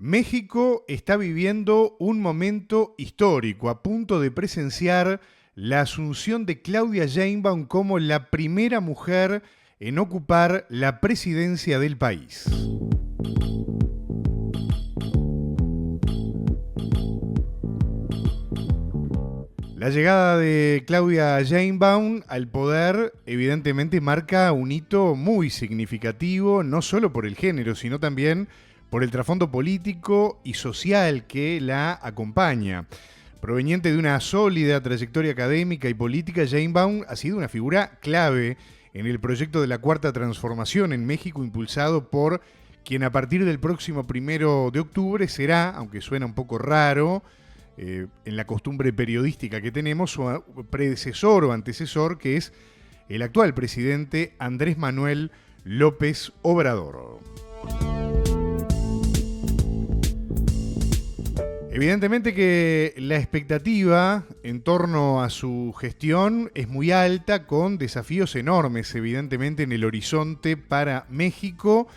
México está viviendo un momento histórico, a punto de presenciar la asunción de Claudia Sheinbaum como la primera mujer en ocupar la presidencia del país. La llegada de Claudia Sheinbaum al poder evidentemente marca un hito muy significativo, no solo por el género, sino también por el trasfondo político y social que la acompaña. Proveniente de una sólida trayectoria académica y política, Sheinbaum ha sido una figura clave en el proyecto de la Cuarta Transformación en México, impulsado por quien a partir del próximo 1 de octubre será, aunque suena un poco raro, en la costumbre periodística que tenemos, su predecesor o antecesor, que es el actual presidente Andrés Manuel López Obrador. Evidentemente que la expectativa en torno a su gestión es muy alta, con desafíos enormes, evidentemente, en el horizonte para México,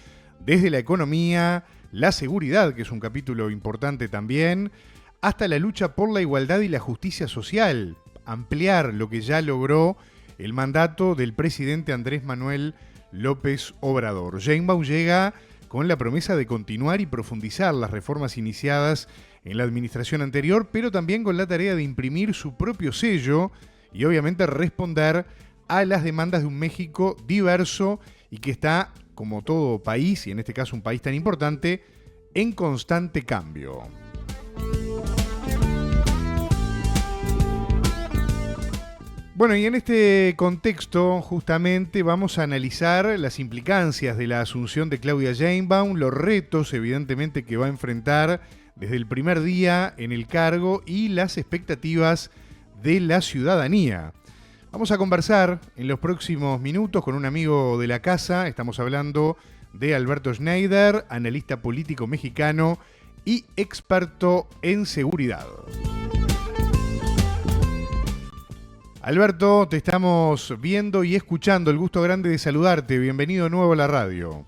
desde la economía, la seguridad, que es un capítulo importante también, hasta la lucha por la igualdad y la justicia social, ampliar lo que ya logró el mandato del presidente Andrés Manuel López Obrador. Sheinbaum llega con la promesa de continuar y profundizar las reformas iniciadas en la administración anterior, pero también con la tarea de imprimir su propio sello y obviamente responder a las demandas de un México diverso y que está, como todo país, y en este caso un país tan importante, en constante cambio. Bueno, y en este contexto justamente vamos a analizar las implicancias de la asunción de Claudia Sheinbaum, los retos evidentemente que va a enfrentar desde el primer día en el cargo y las expectativas de la ciudadanía. Vamos a conversar en los próximos minutos con un amigo de la casa. Estamos hablando de Alberto Schneider, analista político mexicano y experto en seguridad. Alberto, te estamos viendo y escuchando. El gusto grande de saludarte. Bienvenido de nuevo a la radio.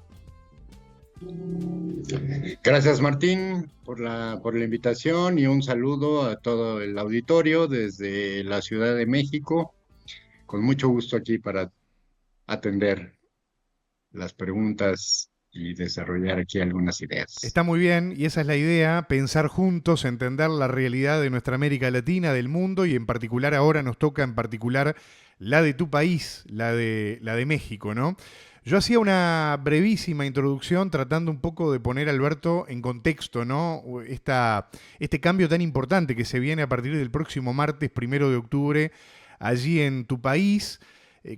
Gracias, Martín, por la invitación, y un saludo a todo el auditorio desde la Ciudad de México. Con mucho gusto aquí para atender las preguntas y desarrollar aquí algunas ideas. Está muy bien, y esa es la idea, pensar juntos, entender la realidad de nuestra América Latina, del mundo, y en particular ahora nos toca en particular la de tu país, la de México, ¿no? Yo hacía una brevísima introducción tratando un poco de poner a Alberto en contexto, ¿no? Este cambio tan importante que se viene a partir del próximo martes 1 de octubre allí en tu país.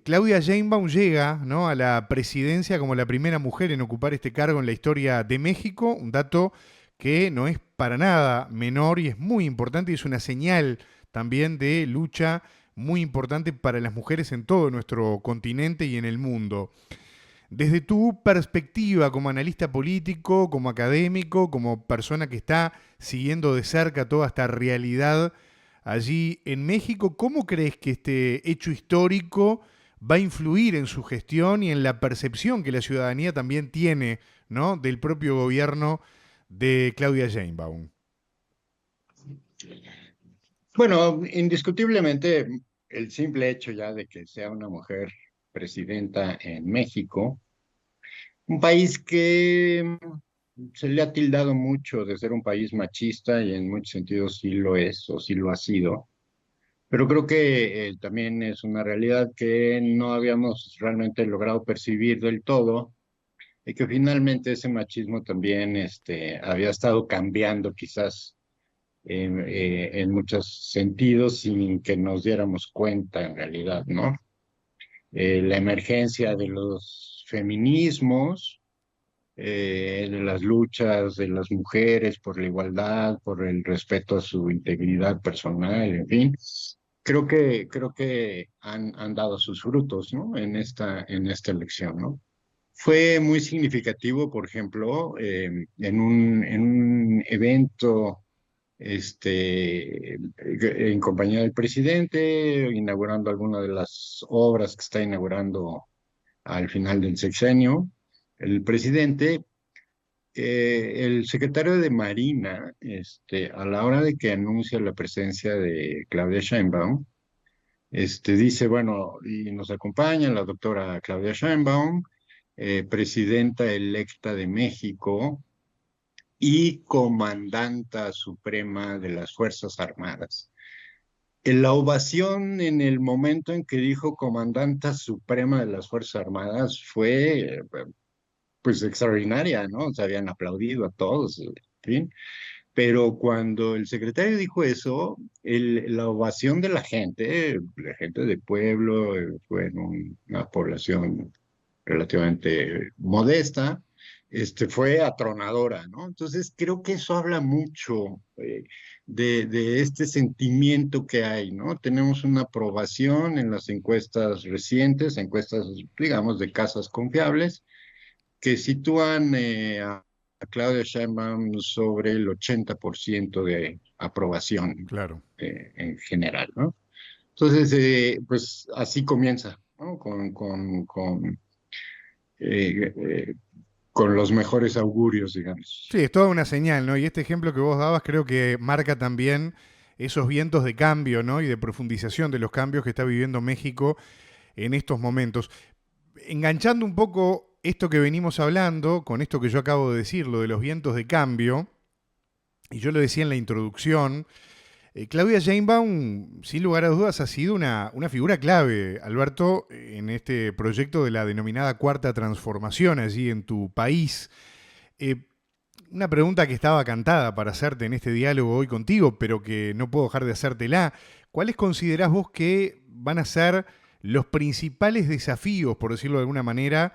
Claudia Sheinbaum llega, ¿no?, a la presidencia como la primera mujer en ocupar este cargo en la historia de México, un dato que no es para nada menor y es muy importante, y es una señal también de lucha muy importante para las mujeres en todo nuestro continente y en el mundo. Desde tu perspectiva como analista político, como académico, como persona que está siguiendo de cerca toda esta realidad allí en México, ¿cómo crees que este hecho histórico va a influir en su gestión y en la percepción que la ciudadanía también tiene, ¿no?, del propio gobierno de Claudia Sheinbaum? Bueno, indiscutiblemente el simple hecho ya de que sea una mujer presidenta en México, un país que se le ha tildado mucho de ser un país machista, y en muchos sentidos sí lo es o sí lo ha sido, pero creo que también es una realidad que no habíamos realmente logrado percibir del todo, y que finalmente ese machismo también había estado cambiando quizás en muchos sentidos sin que nos diéramos cuenta en realidad, ¿no? La emergencia de los feminismos, de las luchas de las mujeres por la igualdad, por el respeto a su integridad personal, en fin, creo que han dado sus frutos, ¿no? En esta elección, ¿no? Fue muy significativo, por ejemplo, en un evento en compañía del presidente, inaugurando alguna de las obras que está inaugurando al final del sexenio, el presidente el secretario de Marina, a la hora de que anuncia la presencia de Claudia Sheinbaum, dice, bueno, y nos acompaña la doctora Claudia Sheinbaum, presidenta electa de México y comandanta suprema de las Fuerzas Armadas. La ovación en el momento en que dijo comandanta suprema de las Fuerzas Armadas fue, pues, extraordinaria, ¿no? Se habían aplaudido a todos, en fin. Pero cuando el secretario dijo eso, la ovación de la gente de pueblo, fue en una población relativamente modesta, fue atronadora, ¿no? Entonces creo que eso habla mucho de este sentimiento que hay, ¿no? Tenemos una aprobación en las encuestas recientes, encuestas, digamos, de casas confiables, que sitúan a Claudia Sheinbaum sobre el 80% de aprobación Claro. en general, ¿no? Entonces, pues así comienza, ¿no? Eh, eh, con los mejores augurios, Sí, digamos. es toda una señal, ¿no? Y este ejemplo que vos dabas creo que marca también esos vientos de cambio, ¿no? Y de profundización de los cambios que está viviendo México en estos momentos. Enganchando un poco esto que venimos hablando, con esto que yo acabo de decir, lo de los vientos de cambio, y yo lo decía en la introducción, Claudia Sheinbaum, sin lugar a dudas, ha sido una figura clave, Alberto, en este proyecto de la denominada Cuarta Transformación allí en tu país. Eh, una pregunta que estaba cantada para hacerte en este diálogo hoy contigo, pero que no puedo dejar de hacértela. ¿Cuáles considerás vos que van a ser los principales desafíos, por decirlo de alguna manera,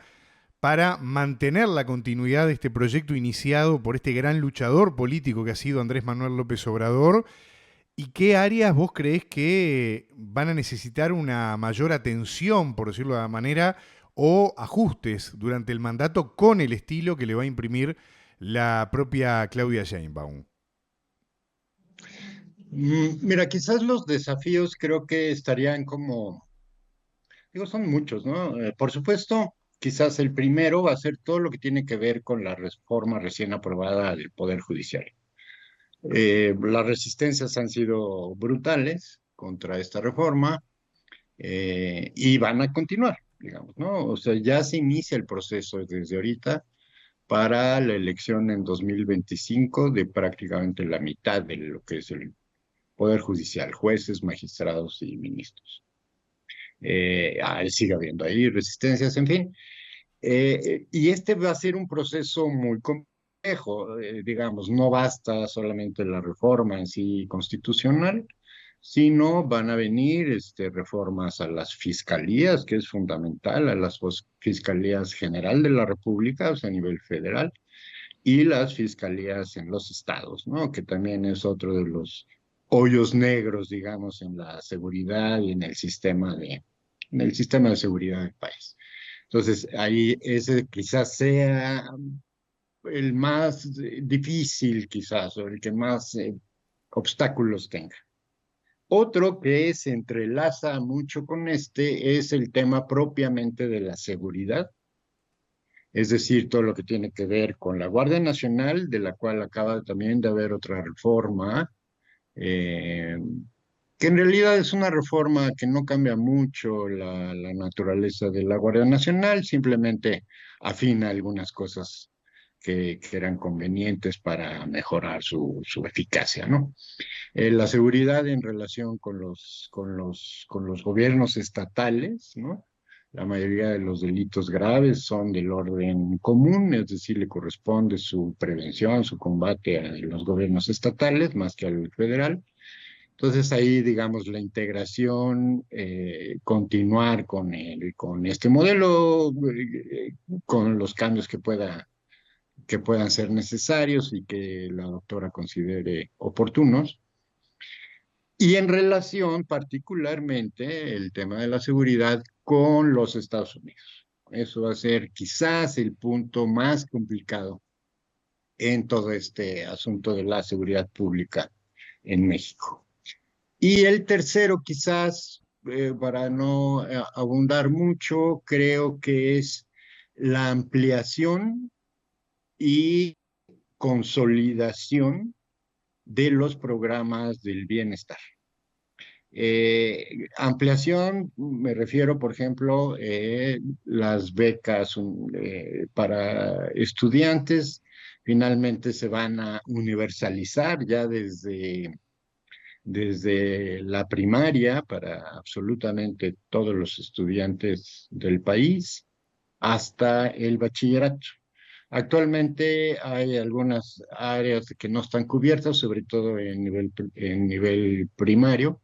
para mantener la continuidad de este proyecto iniciado por este gran luchador político que ha sido Andrés Manuel López Obrador? ¿Y qué áreas vos creés que van a necesitar una mayor atención, por decirlo de alguna manera, o ajustes durante el mandato con el estilo que le va a imprimir la propia Claudia Sheinbaum? Mira, quizás los desafíos creo que estarían como, digo, son muchos, ¿no? Por supuesto, quizás el primero va a ser todo lo que tiene que ver con la reforma recién aprobada del Poder Judicial. Las resistencias han sido brutales contra esta reforma, y van a continuar, digamos, ¿no? O sea, ya se inicia el proceso desde ahorita para la elección en 2025 de prácticamente la mitad de lo que es el Poder Judicial, jueces, magistrados y ministros. Sigue habiendo ahí resistencias, en fin. Y este va a ser un proceso muy complejo, digamos, no basta solamente la reforma en sí constitucional, sino van a venir reformas a las fiscalías, que es fundamental, a las fiscalías general de la República, o sea, a nivel federal, y las fiscalías en los estados, ¿no? Que también es otro de los hoyos negros, digamos, en la seguridad y en el sistema de seguridad del país. Entonces, ahí ese quizás sea el más difícil, quizás, o el que más obstáculos tenga. Otro que se entrelaza mucho con este es el tema propiamente de la seguridad, es decir, todo lo que tiene que ver con la Guardia Nacional, de la cual acaba también de haber otra reforma, eh, que en realidad es una reforma que no cambia mucho la naturaleza de la Guardia Nacional, simplemente afina algunas cosas que eran convenientes para mejorar su eficacia, ¿no? La seguridad en relación con los gobiernos estatales, ¿no? La mayoría de los delitos graves son del orden común, es decir, le corresponde su prevención, su combate a los gobiernos estatales más que al federal. Entonces ahí, digamos, la integración, continuar con este modelo, con los cambios que puedan ser necesarios y que la doctora considere oportunos. Y en relación particularmente el tema de la seguridad con los Estados Unidos. Eso va a ser quizás el punto más complicado en todo este asunto de la seguridad pública en México. Y el tercero, quizás, para no abundar mucho, creo que es la ampliación y consolidación de los programas del bienestar. Ampliación, me refiero, por ejemplo, las becas para estudiantes finalmente se van a universalizar ya desde la primaria para absolutamente todos los estudiantes del país hasta el bachillerato. Actualmente hay algunas áreas que no están cubiertas, sobre todo en nivel primario,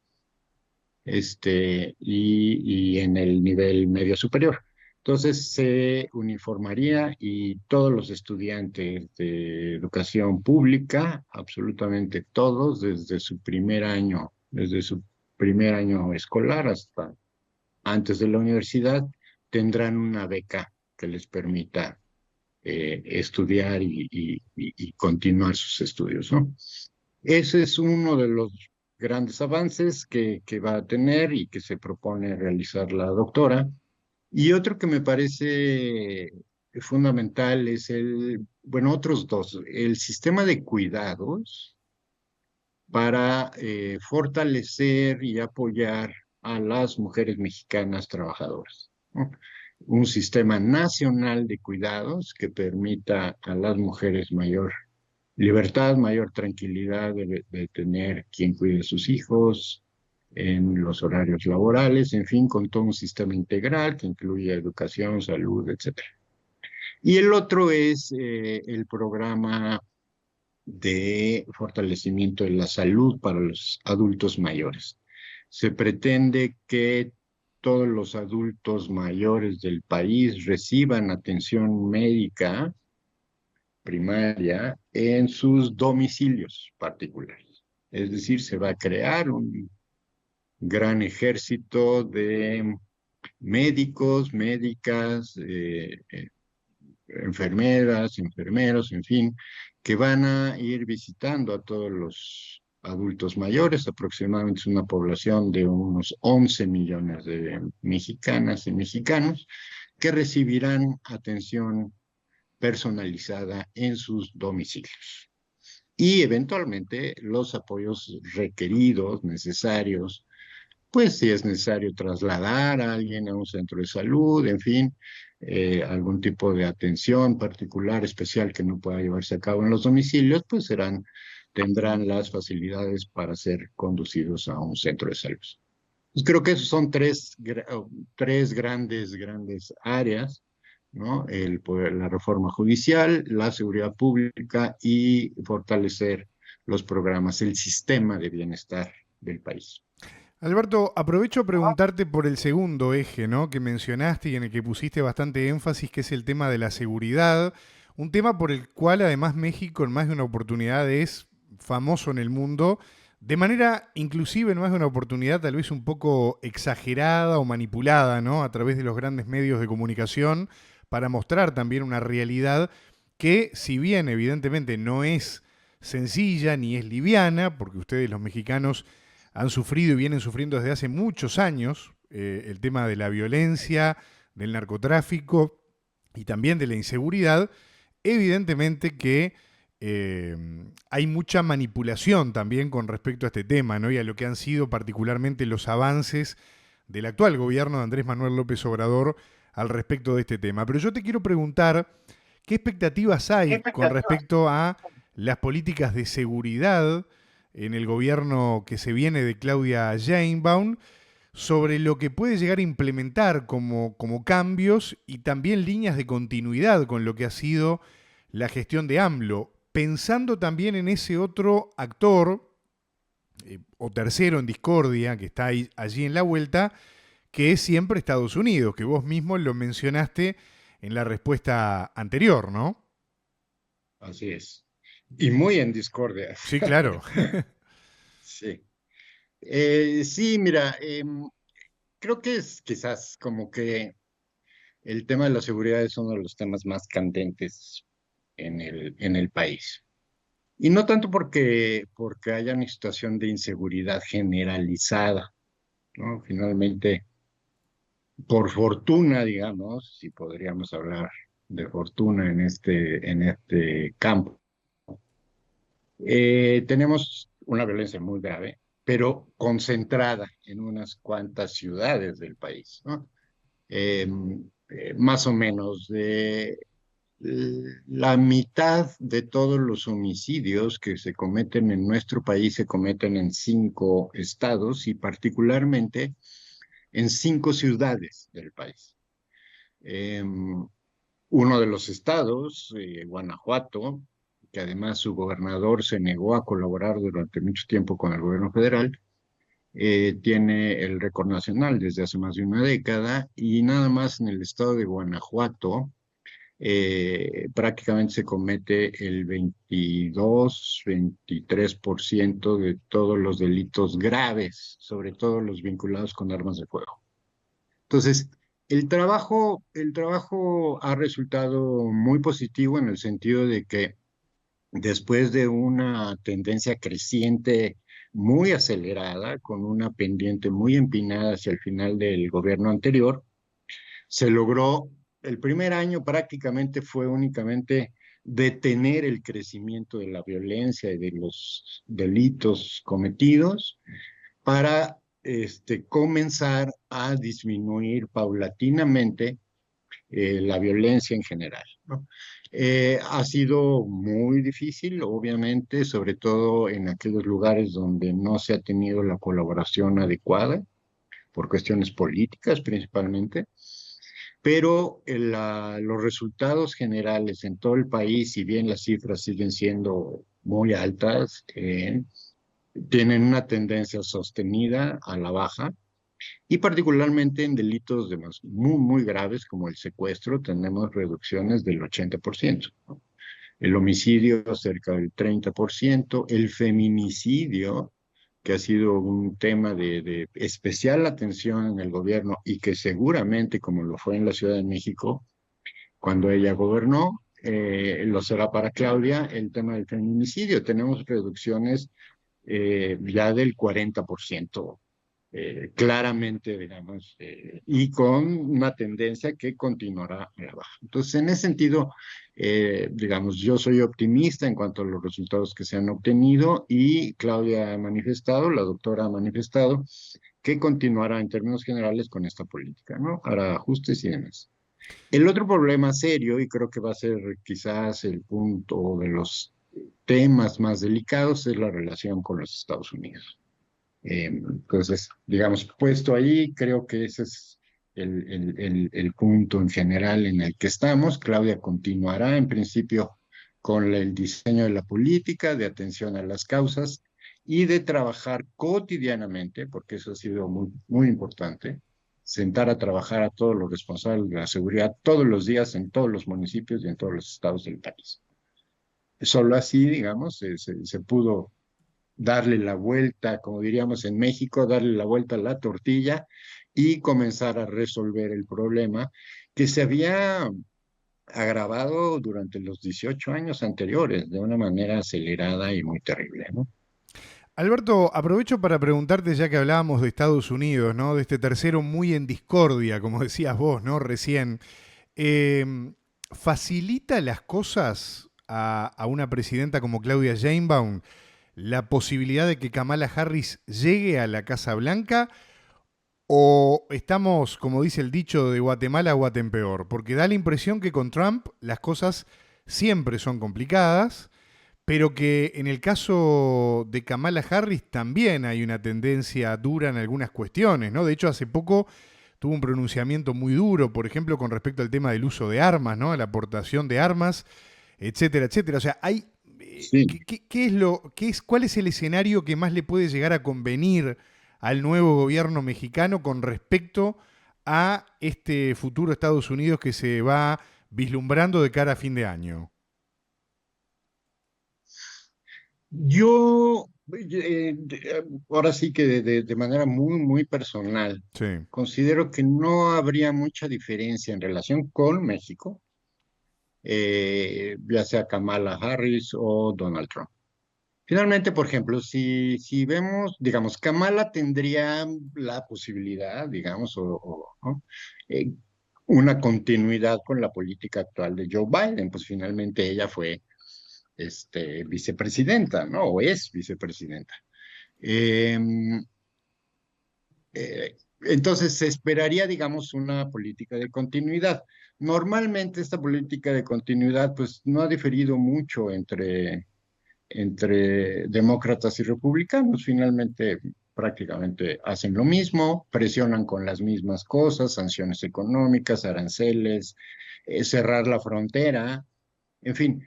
y en el nivel medio superior. Entonces se uniformaría y todos los estudiantes de educación pública, absolutamente todos, desde su primer año escolar hasta antes de la universidad, tendrán una beca que les permita estudiar y continuar sus estudios, ¿no? Ese es uno de los grandes avances que va a tener y que se propone realizar la doctora. Y otro que me parece fundamental es bueno, otros dos, el sistema de cuidados para fortalecer y apoyar a las mujeres mexicanas trabajadoras, ¿no? Un sistema nacional de cuidados que permita a las mujeres mayor libertad, mayor tranquilidad de tener quien cuide a sus hijos en los horarios laborales, en fin, con todo un sistema integral que incluye educación, salud, etcétera. Y el otro es el programa de fortalecimiento de la salud para los adultos mayores. Se pretende que todos los adultos mayores del país reciban atención médica primaria en sus domicilios particulares. Es decir, se va a crear un gran ejército de médicos, médicas, enfermeras, enfermeros, en fin, que van a ir visitando a todos los adultos mayores, aproximadamente es una población de unos 11 millones de mexicanas y mexicanos, que recibirán atención personalizada en sus domicilios. Y eventualmente los apoyos requeridos, necesarios, pues si es necesario trasladar a alguien a un centro de salud, en fin, algún tipo de atención particular, especial que no pueda llevarse a cabo en los domicilios, pues tendrán las facilidades para ser conducidos a un centro de salud. Pues creo que esos son tres grandes áreas, ¿no? La reforma judicial, la seguridad pública y fortalecer los programas, el sistema de bienestar del país. Alberto, aprovecho a preguntarte por el segundo eje, ¿no? Que mencionaste y en el que pusiste bastante énfasis, que es el tema de la seguridad, un tema por el cual además México en más de una oportunidad es famoso en el mundo, de manera inclusive en más de una oportunidad tal vez un poco exagerada o manipulada, ¿no? A través de los grandes medios de comunicación para mostrar también una realidad que, si bien evidentemente no es sencilla ni es liviana, porque ustedes los mexicanos han sufrido y vienen sufriendo desde hace muchos años el tema de la violencia, del narcotráfico y también de la inseguridad, evidentemente que hay mucha manipulación también con respecto a este tema, ¿no? Y a lo que han sido particularmente los avances del actual gobierno de Andrés Manuel López Obrador al respecto de este tema. Pero yo te quiero preguntar, ¿qué expectativas hay con respecto a las políticas de seguridad en el gobierno que se viene de Claudia Sheinbaum sobre lo que puede llegar a implementar como cambios y también líneas de continuidad con lo que ha sido la gestión de AMLO, pensando también en ese otro actor o tercero en discordia que está allí en la vuelta, que es siempre Estados Unidos, que vos mismo lo mencionaste en la respuesta anterior, ¿no? Así es. Y muy en discordia. Sí, claro. Sí. Sí, mira, creo que es quizás como que el tema de la seguridad es uno de los temas más candentes en el país. Y no tanto porque haya una situación de inseguridad generalizada, ¿no? Finalmente, por fortuna, digamos, si podríamos hablar de fortuna en este campo, Tenemos una violencia muy grave, pero concentrada en unas cuantas ciudades del país, ¿no? Eh, Más o menos de la mitad de todos los homicidios que se cometen en nuestro país se cometen en 5 estados y particularmente en 5 ciudades del país. Eh, Uno de los estados, Guanajuato, que además su gobernador se negó a colaborar durante mucho tiempo con el gobierno federal, tiene el récord nacional desde hace más de una década y nada más en el estado de Guanajuato prácticamente se comete el 22-23% de todos los delitos graves, sobre todo los vinculados con armas de fuego. Entonces, el trabajo ha resultado muy positivo en el sentido de que después de una tendencia creciente muy acelerada, con una pendiente muy empinada hacia el final del gobierno anterior, se logró, el primer año prácticamente fue únicamente detener el crecimiento de la violencia y de los delitos cometidos para comenzar a disminuir paulatinamente la violencia en general, ¿no? Ha sido muy difícil, obviamente, sobre todo en aquellos lugares donde no se ha tenido la colaboración adecuada, por cuestiones políticas principalmente, pero los resultados generales en todo el país, si bien las cifras siguen siendo muy altas, tienen una tendencia sostenida a la baja y particularmente en delitos muy, muy graves como el secuestro tenemos reducciones del 80%, ¿no? El homicidio cerca del 30%, el feminicidio, que ha sido un tema de especial atención en el gobierno y que seguramente, como lo fue en la Ciudad de México, cuando ella gobernó, lo será para Claudia, el tema del feminicidio. Tenemos reducciones ya del 40%, claramente, digamos, y con una tendencia que continuará a la baja. Entonces, en ese sentido, digamos, yo soy optimista en cuanto a los resultados que se han obtenido y Claudia ha manifestado, la doctora ha manifestado, que continuará en términos generales con esta política, ¿no? Hará ajustes y demás. El otro problema serio, y creo que va a ser quizás el punto de los temas más delicados, es la relación con los Estados Unidos. Entonces, digamos, puesto ahí, creo que ese es el punto en general en el que estamos. Claudia continuará en principio con el diseño de la política, de atención a las causas y de trabajar cotidianamente, porque eso ha sido muy, muy importante, sentar a trabajar a todos los responsables de la seguridad todos los días en todos los municipios y en todos los estados del país. Solo así, digamos, se pudo darle la vuelta, como diríamos en México, darle la vuelta a la tortilla y comenzar a resolver el problema que se había agravado durante los 18 años anteriores de una manera acelerada y muy terrible, ¿no? Alberto, aprovecho para preguntarte, ya que hablábamos de Estados Unidos, ¿no? De este tercero muy en discordia, como decías vos, ¿no? Recién. Eh, ¿Facilita las cosas a una presidenta como Claudia Sheinbaum la posibilidad de que Kamala Harris llegue a la Casa Blanca? ¿O estamos, como dice el dicho, de Guatemala a Guatempeor? Porque da la impresión que con Trump las cosas siempre son complicadas, pero que en el caso de Kamala Harris también hay una tendencia dura en algunas cuestiones, ¿no? De hecho, hace poco tuvo un pronunciamiento muy duro, por ejemplo, con respecto al tema del uso de armas, ¿no? La aportación de armas, etcétera, etcétera. O sea, hay Sí. ¿cuál es el escenario que más le puede llegar a convenir al nuevo gobierno mexicano con respecto a este futuro Estados Unidos que se va vislumbrando de cara a fin de año? Yo, ahora sí que de manera muy, muy personal, Sí. considero que no habría mucha diferencia en relación con México, ya sea Kamala Harris o Donald Trump. Finalmente, por ejemplo, si vemos, digamos, Kamala tendría la posibilidad, digamos, ¿no? Eh, una continuidad con la política actual de Joe Biden, pues finalmente ella fue vicepresidenta, ¿no? O es vicepresidenta. Em, entonces se esperaría, digamos, una política de continuidad. Normalmente esta política de continuidad, pues, no ha diferido mucho entre demócratas y republicanos. Finalmente, prácticamente hacen lo mismo, presionan con las mismas cosas, sanciones económicas, aranceles, cerrar la frontera, en fin.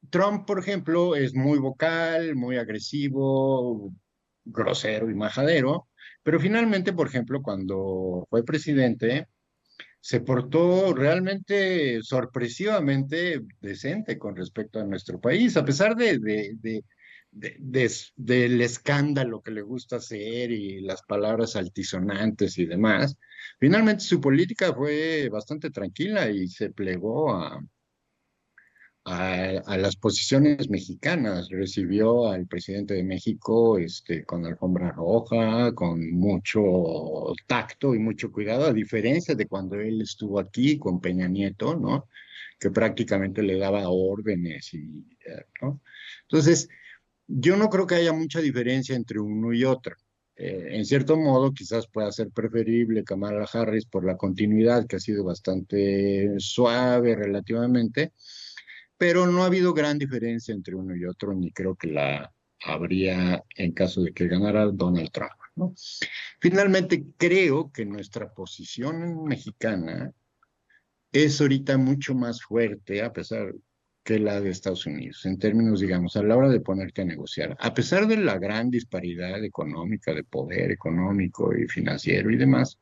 Trump, por ejemplo, es muy vocal, muy agresivo, grosero y majadero, pero finalmente, por ejemplo, cuando fue presidente, se portó realmente sorpresivamente decente con respecto a nuestro país, a pesar del escándalo que le gusta hacer y las palabras altisonantes y demás. Finalmente su política fue bastante tranquila y se plegó a las posiciones mexicanas. Recibió al presidente de México con alfombra roja, con mucho tacto y mucho cuidado, a diferencia de cuando él estuvo aquí con Peña Nieto, ¿no? Que prácticamente le daba órdenes ¿no? Entonces, yo no creo que haya mucha diferencia entre uno y otro. En cierto modo, quizás pueda ser preferible Kamala Harris por la continuidad, que ha sido bastante suave relativamente, pero no ha habido gran diferencia entre uno y otro, ni creo que la habría en caso de que ganara Donald Trump, ¿no? Finalmente, creo que nuestra posición mexicana es ahorita mucho más fuerte, a pesar que la de Estados Unidos, en términos, digamos, a la hora de ponerte a negociar, a pesar de la gran disparidad económica, de poder económico y financiero y demás.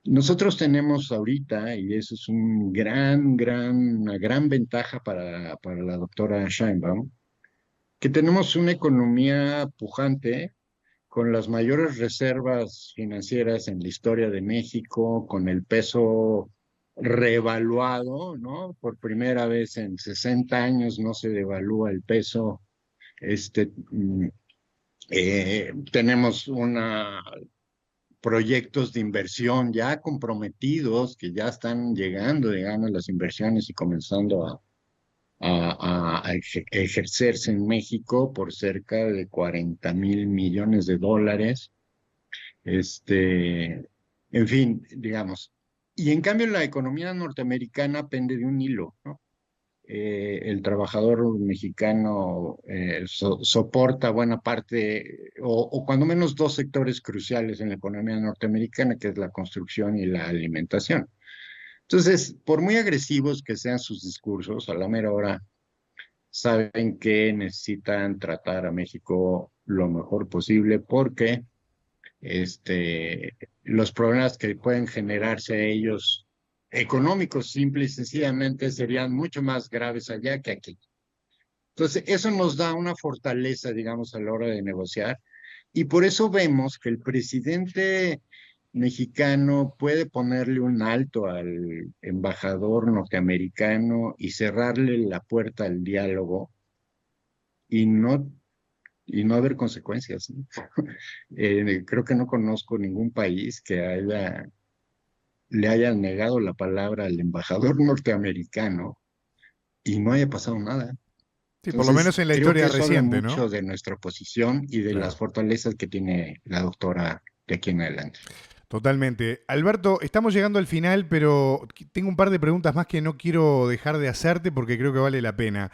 Nosotros tenemos ahorita, y eso es una gran ventaja para la doctora Sheinbaum, que tenemos una economía pujante con las mayores reservas financieras en la historia de México, con el peso reevaluado, ¿no? Por primera vez en 60 años no se devalúa el peso. Este, mm, Tenemos proyectos de inversión ya comprometidos que ya están llegando, digamos, las inversiones y comenzando a ejercerse en México por cerca de 40,000 millones de dólares. En fin, digamos. Y en cambio la economía norteamericana pende de un hilo, ¿no? El trabajador mexicano soporta buena parte, o cuando menos dos sectores cruciales en la economía norteamericana, que es la construcción y la alimentación. Entonces, por muy agresivos que sean sus discursos, a la mera hora saben que necesitan tratar a México lo mejor posible porque los problemas que pueden generarse ellos económicos, simple y sencillamente, serían mucho más graves allá que aquí. Entonces, eso nos da una fortaleza, digamos, a la hora de negociar, y por eso vemos que el presidente mexicano puede ponerle un alto al embajador norteamericano y cerrarle la puerta al diálogo y no haber consecuencias, ¿no? Creo que no conozco ningún país que le haya negado la palabra al embajador norteamericano y no haya pasado nada. Sí, por lo Entonces, menos en la creo que historia eso habla reciente, ¿no? mucho de nuestra posición y de las Claro. fortalezas que tiene la doctora de aquí en adelante. Totalmente. Alberto, estamos llegando al final, pero tengo un par de preguntas más que no quiero dejar de hacerte porque creo que vale la pena.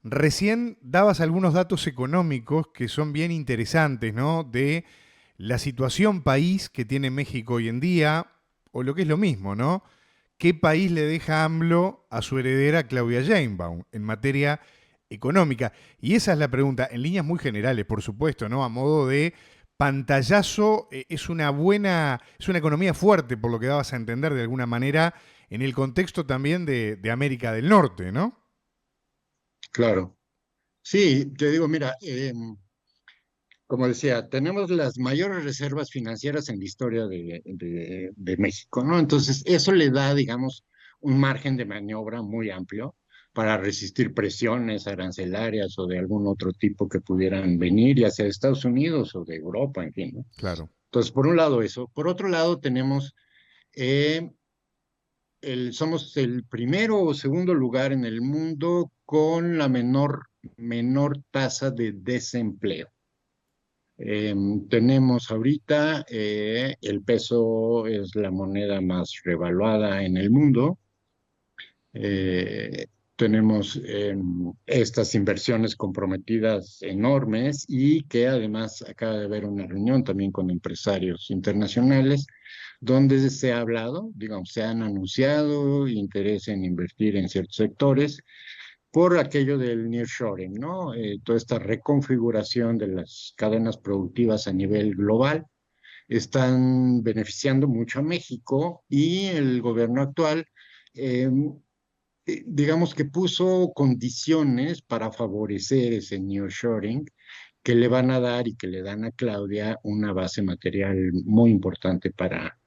Recién dabas algunos datos económicos que son bien interesantes, ¿no? De la situación país que tiene México hoy en día, o lo que es lo mismo, ¿no? ¿Qué país le deja AMLO a su heredera Claudia Sheinbaum en materia económica? Y esa es la pregunta, en líneas muy generales, por supuesto, ¿no? A modo de pantallazo, es una economía fuerte, por lo que dabas a entender de alguna manera, en el contexto también de América del Norte, ¿no? Claro. Sí, te digo, mira, como decía, tenemos las mayores reservas financieras en la historia de México, ¿no? Entonces, eso le da, digamos, un margen de maniobra muy amplio para resistir presiones arancelarias o de algún otro tipo que pudieran venir, ya sea de Estados Unidos o de Europa, en fin, ¿no? Claro. Entonces, por un lado eso. Por otro lado, tenemos eh, somos el primero o segundo lugar en el mundo con la menor tasa de desempleo. Tenemos ahorita, el peso es la moneda más revaluada en el mundo. Eh, tenemos estas inversiones comprometidas enormes y que además acaba de haber una reunión también con empresarios internacionales donde se ha hablado, digamos, se han anunciado interés en invertir en ciertos sectores por aquello del nearshoring, ¿no? Toda esta reconfiguración de las cadenas productivas a nivel global están beneficiando mucho a México y el gobierno actual, eh, digamos que puso condiciones para favorecer ese nearshoring que le van a dar y que le dan a Claudia una base material muy importante para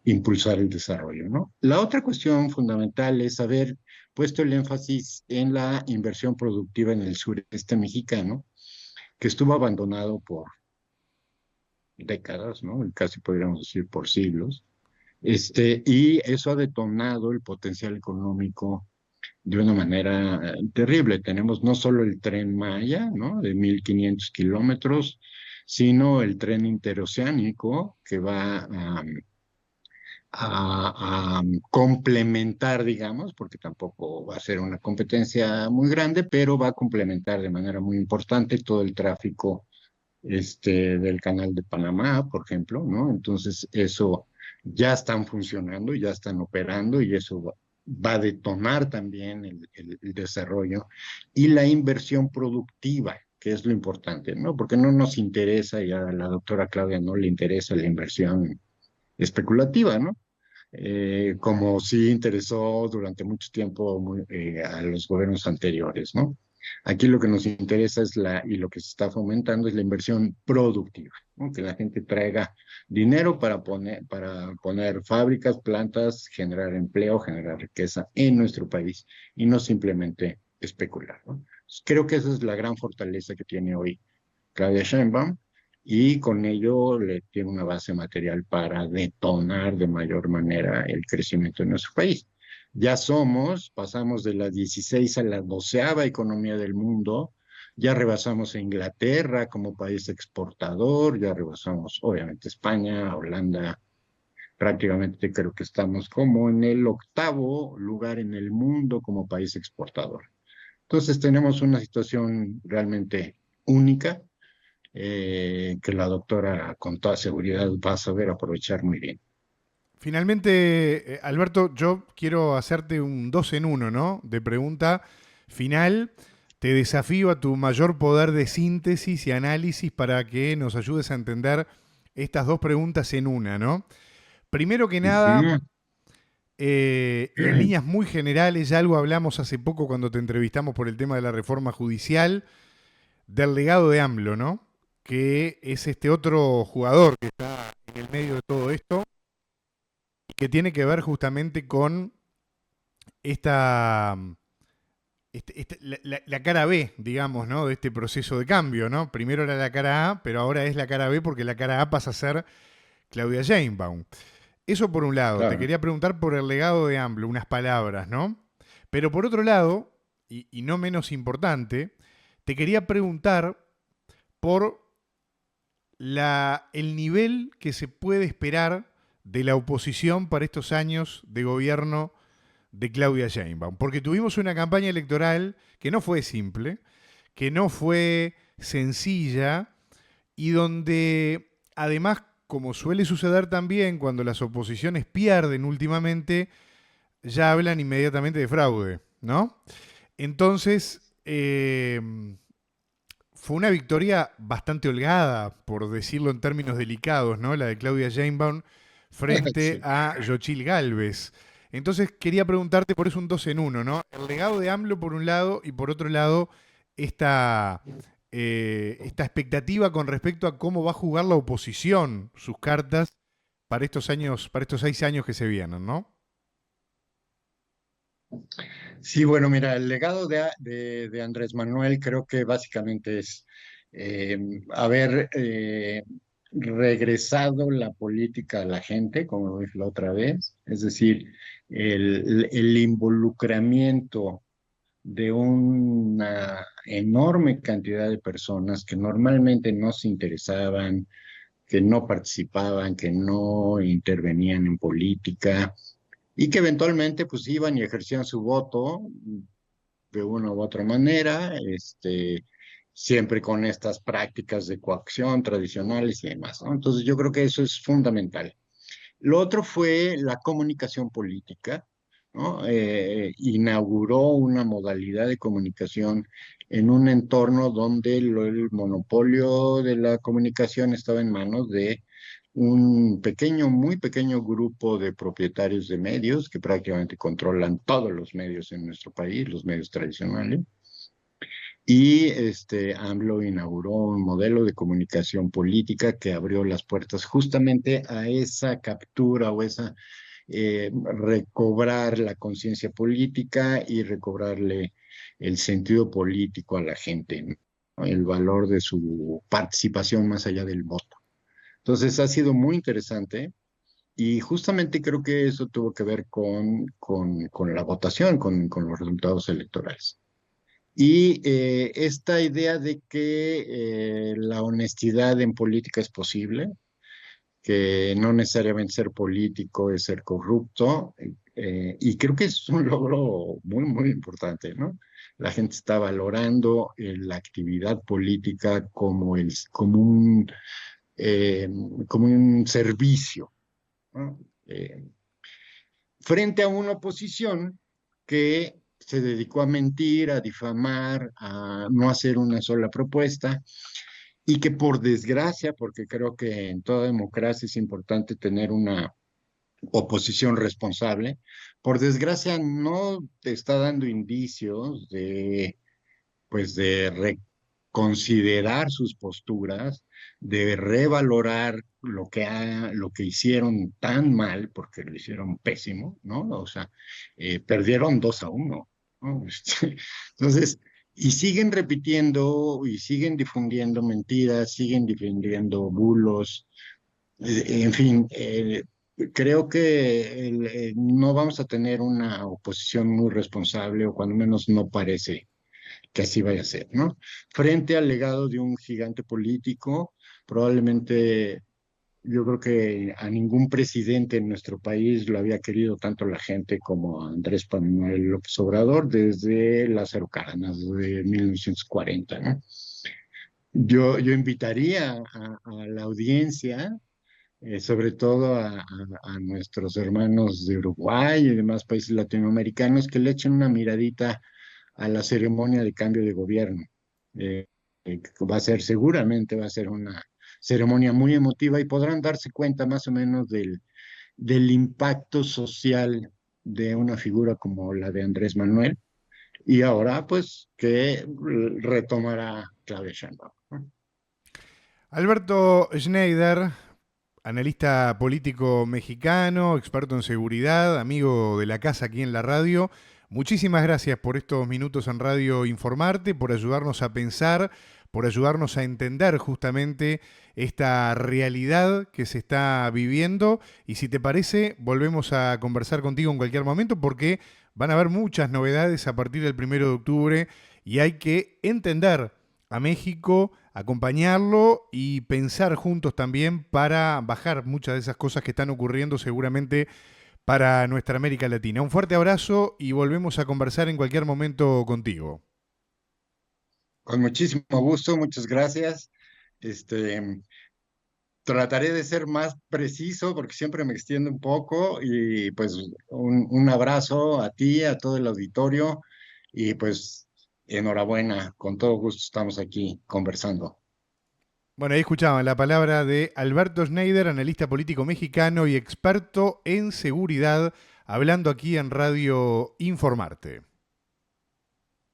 impulsar el desarrollo, ¿no? La otra cuestión fundamental es haber puesto el énfasis en la inversión productiva en el sureste mexicano, que estuvo abandonado por décadas, ¿no? Casi podríamos decir por siglos. Y eso ha detonado el potencial económico de una manera terrible. Tenemos no solo el tren Maya, ¿no? De 1.500 kilómetros, sino el tren interoceánico que va a complementar, digamos, porque tampoco va a ser una competencia muy grande, pero va a complementar de manera muy importante todo el tráfico del canal de Panamá, por ejemplo, ¿no? Entonces, eso ya están funcionando, ya están operando y eso va a detonar también el desarrollo y la inversión productiva, que es lo importante, ¿no? Porque no nos interesa, y a la doctora Claudia no le interesa la inversión especulativa, ¿no? Como sí interesó durante mucho tiempo a los gobiernos anteriores, ¿no? Aquí lo que nos interesa y lo que se está fomentando es la inversión productiva, ¿no? Que la gente traiga dinero para poner fábricas, plantas, generar empleo, generar riqueza en nuestro país y no simplemente especular, ¿no? Creo que esa es la gran fortaleza que tiene hoy Claudia Sheinbaum y con ello le tiene una base material para detonar de mayor manera el crecimiento de nuestro país. Pasamos de la 16 a la 12ª economía del mundo, ya rebasamos a Inglaterra como país exportador, ya rebasamos obviamente España, Holanda, prácticamente creo que estamos como en el 8º lugar en el mundo como país exportador. Entonces tenemos una situación realmente única que la doctora con toda seguridad va a saber aprovechar muy bien. Finalmente, Alberto, yo quiero hacerte un dos en uno, ¿no? De pregunta final. Te desafío a tu mayor poder de síntesis y análisis para que nos ayudes a entender estas dos preguntas en una, ¿no? Primero que nada, Ujú. y en líneas muy generales, ya algo hablamos hace poco cuando te entrevistamos por el tema de la reforma judicial, del legado de AMLO, ¿no? Que es este otro jugador que está en el medio de todo esto y que tiene que ver justamente con esta, la cara B, digamos, ¿no? De este proceso de cambio, ¿no? Primero era la cara A, pero ahora es la cara B porque la cara A pasa a ser Claudia Sheinbaum. Eso por un lado. Te Claro. quería preguntar por el legado de AMLO, unas palabras, ¿no? Pero por otro lado, y no menos importante, te quería preguntar por el nivel que se puede esperar de la oposición para estos años de gobierno de Claudia Sheinbaum. Porque tuvimos una campaña electoral que no fue simple, que no fue sencilla y donde además, como suele suceder también cuando las oposiciones pierden últimamente, ya hablan inmediatamente de fraude, ¿no? Entonces, fue una victoria bastante holgada, por decirlo en términos delicados, ¿no? La de Claudia Sheinbaum frente Sí. a Yochil Gálvez. Entonces quería preguntarte, por eso un dos en uno, ¿no? El legado de AMLO por un lado y por otro lado esta, esta expectativa con respecto a cómo va a jugar la oposición sus cartas para estos años, para estos 6 años que se vienen, ¿no? Sí, bueno, mira, el legado de Andrés Manuel creo que básicamente es eh, haber regresado la política a la gente, como lo dije la otra vez, es decir, el involucramiento de una enorme cantidad de personas que normalmente no se interesaban, que no participaban, que no intervenían en política y que eventualmente pues iban y ejercían su voto de una u otra manera, siempre con estas prácticas de coacción tradicionales y demás, ¿no? Entonces yo creo que eso es fundamental. Lo otro fue la comunicación política, ¿no? Inauguró una modalidad de comunicación en un entorno donde el monopolio de la comunicación estaba en manos de un pequeño, muy pequeño grupo de propietarios de medios que prácticamente controlan todos los medios en nuestro país, los medios tradicionales. Y AMLO inauguró un modelo de comunicación política que abrió las puertas justamente a esa captura o esa recobrar la conciencia política y recobrarle el sentido político a la gente, ¿no? El valor de su participación más allá del voto. Entonces ha sido muy interesante y justamente creo que eso tuvo que ver con la votación, con los resultados electorales. Y esta idea de que la honestidad en política es posible, que no necesariamente ser político es ser corrupto, y creo que es un logro muy, muy importante, ¿no? La gente está valorando la actividad política eh, como un servicio, ¿no? Frente a una oposición que se dedicó a mentir, a difamar, a no hacer una sola propuesta y que por desgracia, porque creo que en toda democracia es importante tener una oposición responsable, por desgracia no te está dando indicios pues de reconsiderar sus posturas, de revalorar lo que hicieron tan mal, porque lo hicieron pésimo, ¿no? O sea, perdieron 2-1, ¿no? Entonces, y siguen repitiendo y siguen difundiendo mentiras, siguen difundiendo bulos, en fin, creo que no vamos a tener una oposición muy responsable, o cuando menos no parece que así vaya a ser, ¿no? Frente al legado de un gigante político, probablemente yo creo que a ningún presidente en nuestro país lo había querido tanto la gente como a Andrés Manuel López Obrador desde Lázaro Cárdenas de 1940, ¿no? Yo invitaría a la audiencia, sobre todo a nuestros hermanos de Uruguay y demás países latinoamericanos, que le echen una miradita a la ceremonia de cambio de gobierno. Seguramente va a ser una ceremonia muy emotiva y podrán darse cuenta más o menos del impacto social de una figura como la de Andrés Manuel y ahora pues que retomará Claudia Sheinbaum, ¿no? Alberto Schneider, analista político mexicano, experto en seguridad, amigo de la casa aquí en la radio. Muchísimas gracias por estos minutos en Radio Informarte, por ayudarnos a pensar, por ayudarnos a entender justamente esta realidad que se está viviendo. Y si te parece, volvemos a conversar contigo en cualquier momento porque van a haber muchas novedades a partir del 1 de octubre y hay que entender a México, acompañarlo y pensar juntos también para bajar muchas de esas cosas que están ocurriendo seguramente para nuestra América Latina. Un fuerte abrazo y volvemos a conversar en cualquier momento contigo. Con muchísimo gusto, muchas gracias. Este, Trataré de ser más preciso porque siempre me extiendo un poco y pues un abrazo a ti, a todo el auditorio y pues enhorabuena, con todo gusto estamos aquí conversando. Bueno, ahí escuchaban la palabra de Alberto Schneider, analista político mexicano y experto en seguridad, hablando aquí en Radio Informarte.